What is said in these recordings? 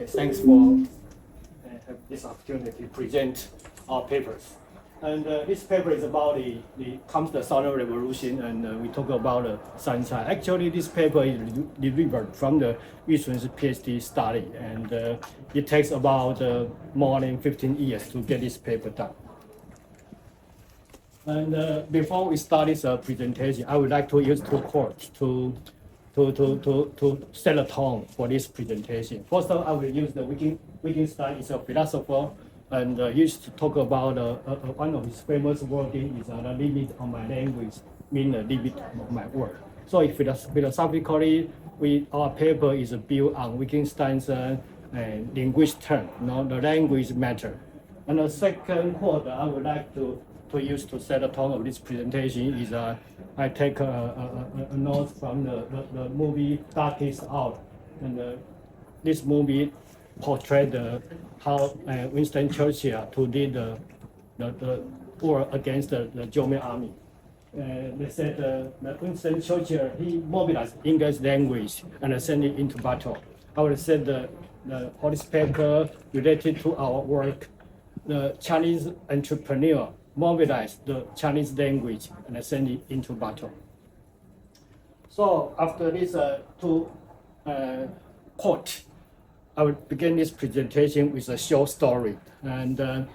Okay, thanks for this opportunity to present our papers. And this paper is about the Southern Revolution, and we talk about Sancai. Actually, this paper is delivered from the Yuchun's PhD study, and it takes about more than 15 years to get this paper done. And before we start this presentation, I would like to use two quotes to set a tone for this presentation. First of all, I will use the Wittgenstein is a philosopher, and used to talk about one of his famous words is the limit of my language means the limit of my word. So philosophically, our paper is built on Wittgenstein's linguistic term, the language matter. And the second quote I would like to use to set the tone of this presentation is I take a note from the movie Darkest Hour, and this movie portrayed how Winston Churchill to lead the war against the German army. They said that Winston Churchill, he mobilized English language and sent it into battle. I would say the this paper related to our work, the Chinese entrepreneur mobilized the Chinese language and send it into battle. So after these two quotes, I will begin this presentation with a short story, and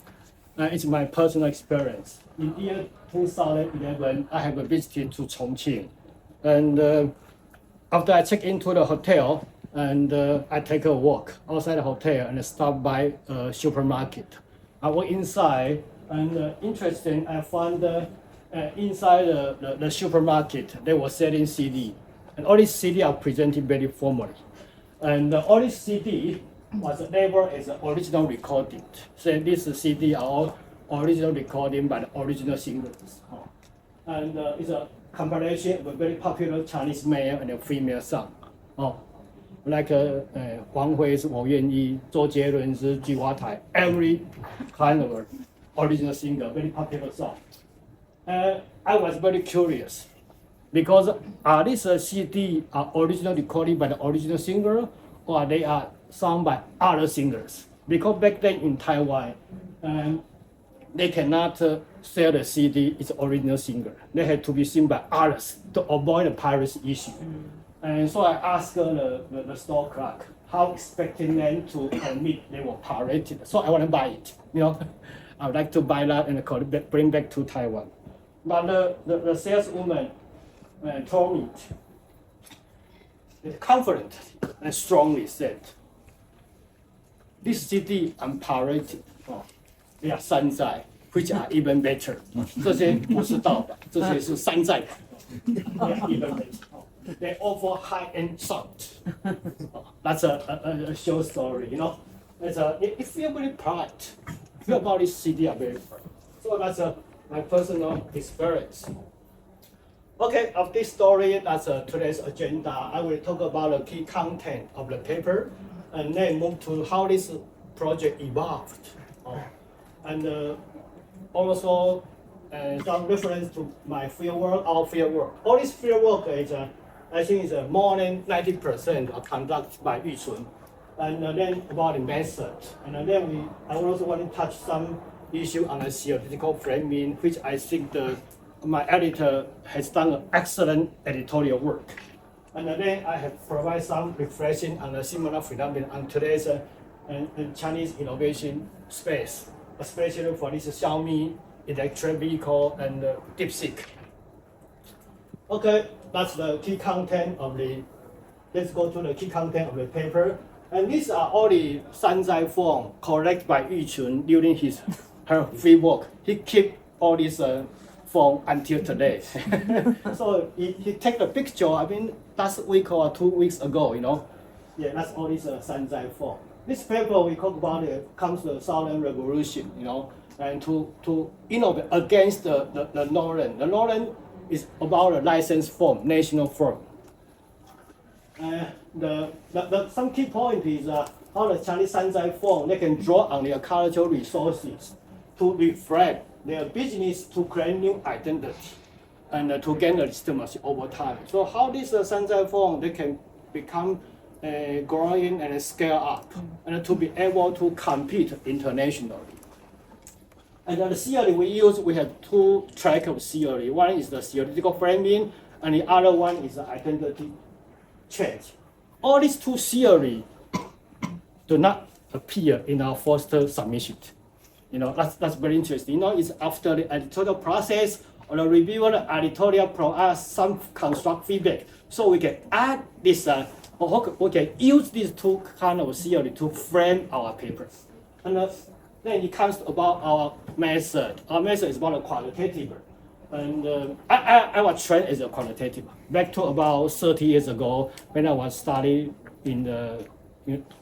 it's my personal experience. In the year 2011, I have visited to Chongqing, and after I check into the hotel, and I take a walk outside the hotel and stop by a supermarket. I went inside, and interesting, I found inside the supermarket, they were selling CD. And all these CD are presented very formally. And all these CD was labeled as original recording. So this CD are all original recording by the original singers. And it's a compilation of a very popular Chinese male and female song. Like Hua-Wei's 我愿意, 周杰伦's 菊花台, every kind of original singer, very popular song. I was very curious because are these CD are original recorded by the original singer, or they are sung by other singers? Because back then in Taiwan, they cannot sell the CD its original singer. They had to be sung by others to avoid the piracy issue. And so I asked the store clerk how expecting them to admit they were pirated. So I want to buy it, I would like to buy that and bring back to Taiwan. But the saleswoman told me, confidently and strongly said, this CD unpirated, they are 山寨, which are even better. 这些不是盗版，这些是山寨版。They are even better. They offer high-end sound. That's a short story, It feels very proud. Feel about this CD are very proud. So that's my personal experience. Okay, of this story, that's today's agenda. I will talk about the key content of the paper, and then move to how this project evolved, and also some reference to my fieldwork, our fieldwork. All this fieldwork is, I think, is more than 90% are conducted by Yuchun. And then about the method, and then I also want to touch some issue on the theoretical framing, which I think my editor has done an excellent editorial work. And then I have provided some reflection on the similar phenomenon on today's Chinese innovation space, especially for this Xiaomi electric vehicle and DeepSeek. Okay, that's the key content of let's go to the key content of the paper. And these are all the Sanzai form collected by Yuchun during her free work. He keep all these form until today. So he take the picture, last week or 2 weeks ago, Yeah, that's all this Sanzai form. This paper we talk about comes to the Southern Revolution, and to innovate against the Northern. The Northern is about a licensed form, national form. Some key point is how the Chinese Sanzai form, they can draw on their cultural resources to reflect their business to create new identity and to gain legitimacy over time. So how this Sanzai form, they can become growing and scale up, and to be able to compete internationally. And the theory we have two tracks of theory. One is the theoretical framing, and the other one is the identity change. All these two theories do not appear in our first submission. That's very interesting. It's after the editorial process, or the reviewer, the editorial provide some construct feedback, so we can add this, we can use these two kind of theory to frame our paper. And then it comes about our method. Our method is about a qualitative. And I was trained as a qualitative. Back to about 30 years ago, when I was studying in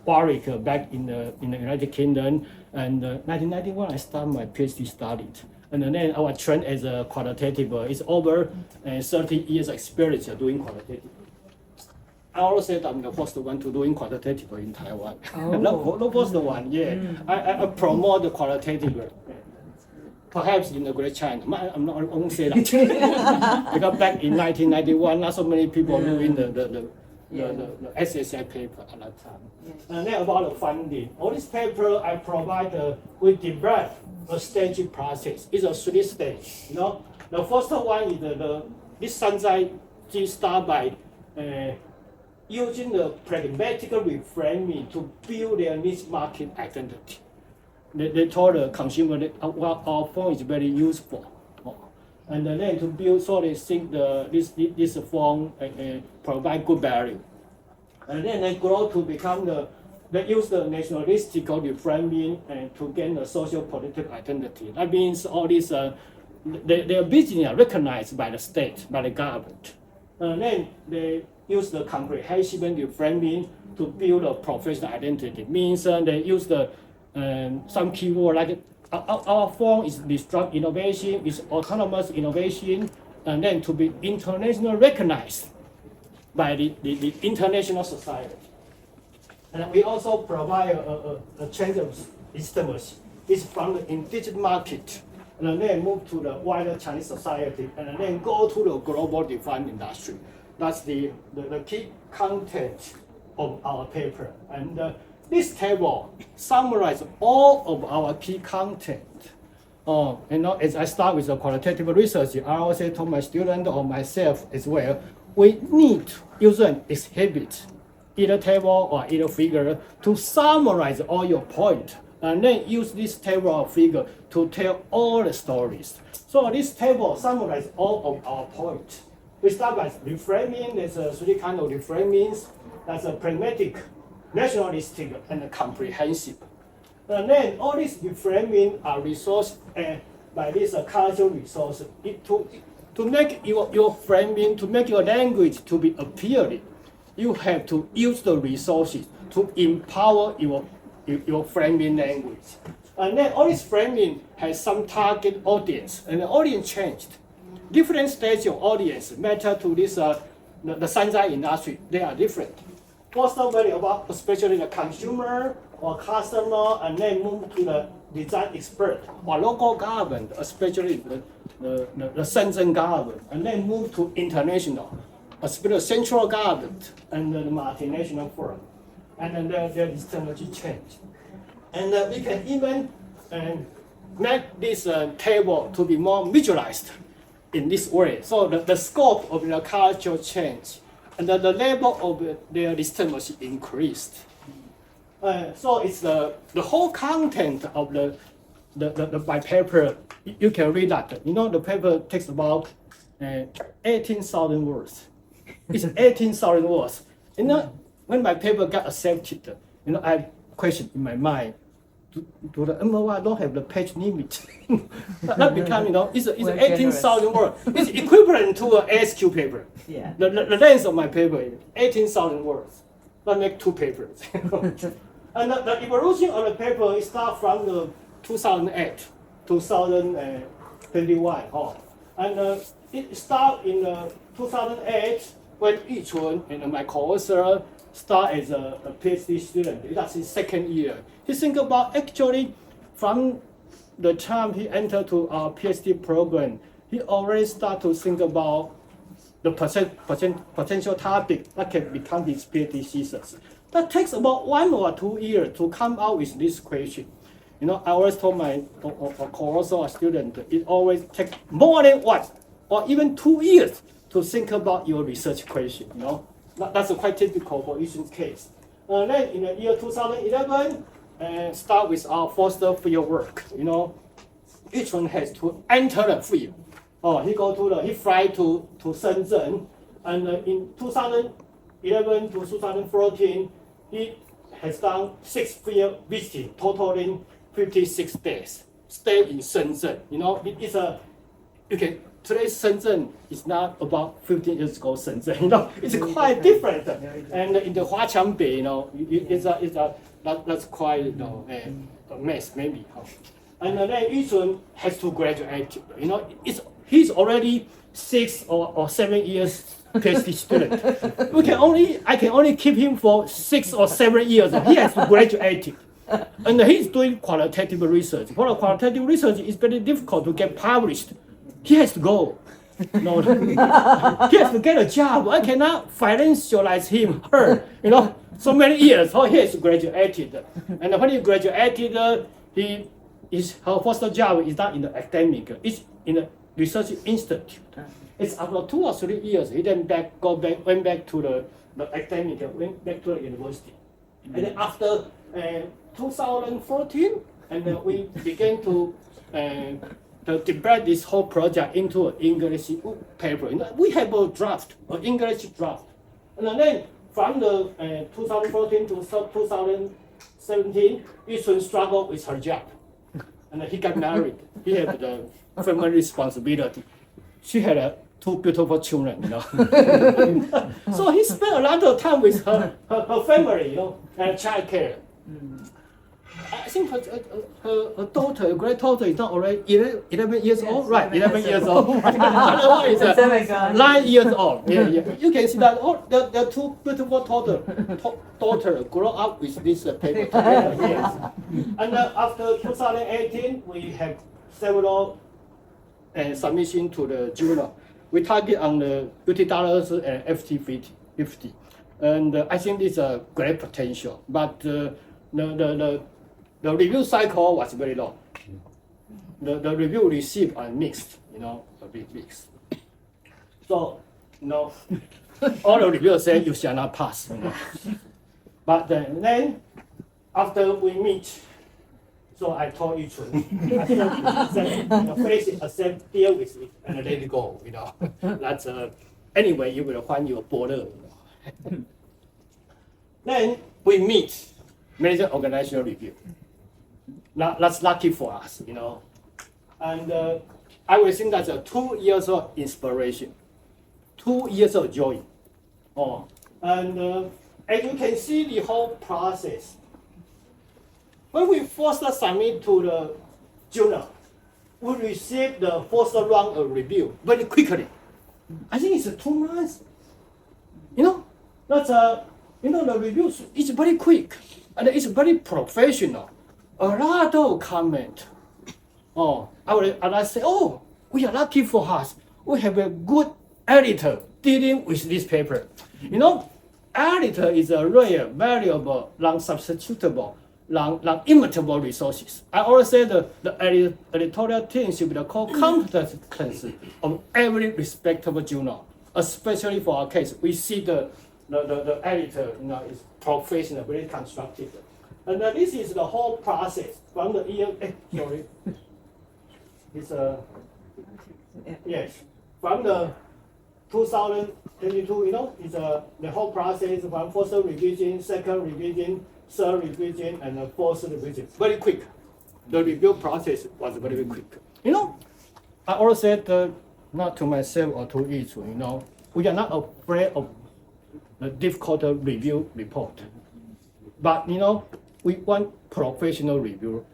Warwick, back in the United Kingdom, and 1991 I started my PhD study. And then I was trained as a qualitative. It's over 30 years experience doing qualitative. I always said I'm the first one to doing qualitative in Taiwan. Oh. The first one, yeah. I promote the qualitative. Perhaps in the Great China. I won't say that. Because back in 1991, not so many people doing the SSI paper at that time. And then about the funding. All this paper I provide, we develop a staging process. It's a 3-stage. The first one is this Sanzai start by using the pragmatic reframing to build their niche market identity. They told the consumer that our phone is very useful. And then to build, so they think this phone provide good value. And then they grow to become they use the nationalistic reframing and to gain a social political identity. That means all these, their business are recognized by the state, by the government. And then they use the comprehensive reframing to build a professional identity. Means they use some keyword like our phone is disrupt innovation, is autonomous innovation, and then to be internationally recognized by the international society. And we also provide a change of legitimacy. It's from the indigenous market, and then move to the wider Chinese society, and then go to the global defined industry. That's the key content of our paper. And this table summarizes all of our key content. As I start with the qualitative research, I also told my student or myself as well, we need to use an exhibit, either table or either figure, to summarize all your points, and then use this table or figure to tell all the stories. So this table summarizes all of our points. We start by reframing. There's 3 kinds of reframings. That's a pragmatic, nationalistic, and comprehensive. And then all these reframing are resourced by this cultural resources to make your framing, to make your language to be appealing. You have to use the resources to empower your framing language. And then all this framing has some target audience, and the audience changed. Different stage of audience matter to this the Sanzai industry. They are different. First value about especially the consumer or customer, and then move to the design expert or local government, especially the Shenzhen government, and then move to international, especially central government and the multinational firm. And then there is technology change. And we can even make this table to be more visualized in this way. So the scope of the cultural change and the level of their legitimacy increased. So it's the whole content of my paper. You can read that. The paper takes about 18,000 words. It's 18,000 words. When my paper got accepted, I have question in my mind. To the MOI don't have the page limit. That become, it's 18,000 words. It's equivalent to an ASQ paper. Yeah. The length of my paper is 18,000 words. That make 2 papers. And the evolution of the paper starts from the 2008, 2021. And it started in 2008 when Yichun and my co-author start as a PhD student. That's his 2nd year. He think about actually from the time he entered to our PhD program, he already start to think about the potential topic that can become his PhD thesis. That takes about 1 or 2 years to come out with this question. You know, I always told my course or student, it always takes more than 1 or even 2 years to think about your research question. You know, that's quite typical for each case. Then in the year 2011, start with our foster field work. You know, each one has to enter the field. He fly to Shenzhen, and in 2011 to 2014, he has done 6 field visits, totaling 56 days. Stay in Shenzhen. You know, today's Shenzhen is not about 15 years ago Shenzhen. You know, it's quite different. And in the Hua-Wei, you know, that's quite, you know, a mess maybe. And then each one has to graduate. You know, he's already 6 or 7 years PhD student. I can only keep him for 6 or 7 years. He has to graduate. And he's doing qualitative research. For the qualitative research, it's very difficult to get published. He has to go. No, he has to get a job. I cannot financialize her. You know, so many years. So he has graduated. And when he graduated, her first job is not in the academic. It's in a research institute. It's after 2 or 3 years, he then went back to the academic, went back to the university. And then after 2014, and we began to develop this whole project into an English paper. We have a draft, an English draft. And then from the 2014 to 2017, Yishun struggled with her job. And he got married. He had the family responsibility. She had 2 beautiful children, you know. So he spent a lot of time with her family, you know, and child care. I think her daughter, great daughter, is not already 11 years old, right? 11 years old. Another one is 9 years old. Yeah. You can see that the 2 beautiful daughter grow up with this paper together. Yes. And after 2018, we have several submissions to the journal. We target on the $50 and FT50. And I think it's a great potential, but the review cycle was very long. The review received are mixed, you know, a bit mixed. So, you know, all the reviewers say you shall not pass. You know. But then after we meet, so I told each one, face it, accept, deal with it, and let it go. You know, that's anyway you will find your border. You know. Then we meet. Major organizational review. That's lucky for us, you know. And I would think that's 2 years of inspiration, 2 years of joy. And as you can see the whole process. When we first submit to the journal, we receive the first round of review very quickly. I think it's 2 months. You know, that's you know, the reviews is very quick. And it's very professional. A lot of comment. I say, we are lucky for us. We have a good editor dealing with this paper. You know, editor is a rare, valuable, non-substitutable, non-imitable resources. I always say the editorial team should be the core competence of every respectable journal. Especially for our case, we see the editor, you know, is professional, very constructive. And this is the whole process from the year. It's yes, from the 2022. You know, it's the whole process from first revision, second revision, third revision, and the fourth revision. Very quick. The review process was very quick. You know, I always said not to myself or to each, you know, we are not afraid of the difficult review report. But, you know, we want professional review,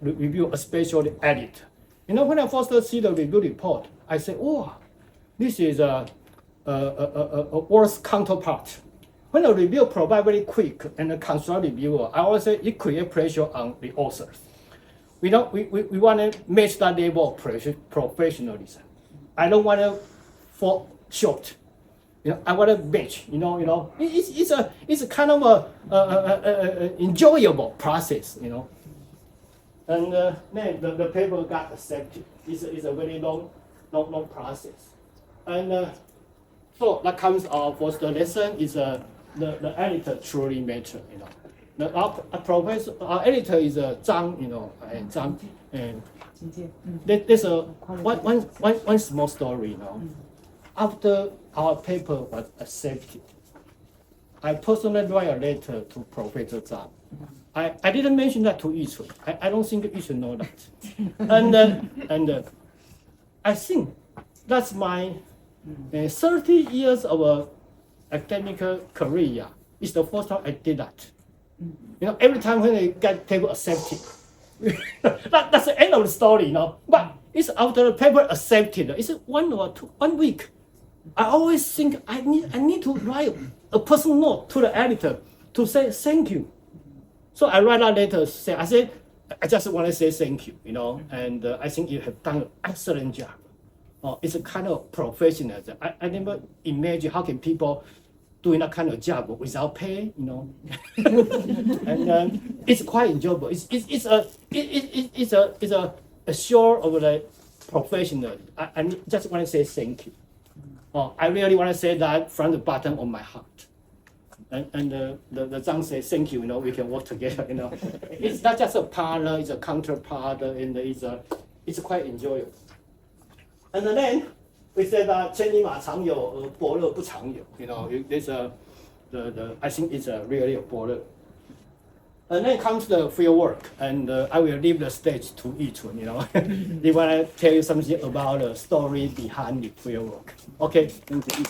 especially edit. You know, when I first see the review report, I say, this is a worse counterpart. When a review provides very quick and a constructive reviewer, I always say it creates pressure on the authors. We want to match that level of professionalism. I don't want to fall short. I want to match. It's a kind of a enjoyable process. And then the paper got accepted. It's a very long process. And so that comes our first lesson is the editor truly matter. Our editor is Zhang. And Zhang. And there's one small story. After our paper was accepted, I personally write a letter to Professor Zhang. I didn't mention that to Yichun. I don't think Yichun know that. And I think that's my 30 years of academic career. It's the first time I did that. Every time when I get paper accepted, that's the end of the story. But it's after the paper accepted. It's 1 week. I always think I need to write a personal note to the editor to say thank you. So I write a letter. I just want to say thank you. And I think you have done an excellent job. It's a kind of professional. I never imagine how can people doing that kind of job without pay. And it's quite enjoyable. It's a show of the professional. I just want to say thank you. I really want to say that from the bottom of my heart. And the Zhang says, thank you, we can work together, It's not just a partner, it's a counterpart, and it's quite enjoyable. And then we said that 千里马常有，伯乐不常有. There's I think it's really a border. And then comes the field work, and I will leave the stage to Yichun. They want to tell you something about the story behind the field work. Okay, thank you.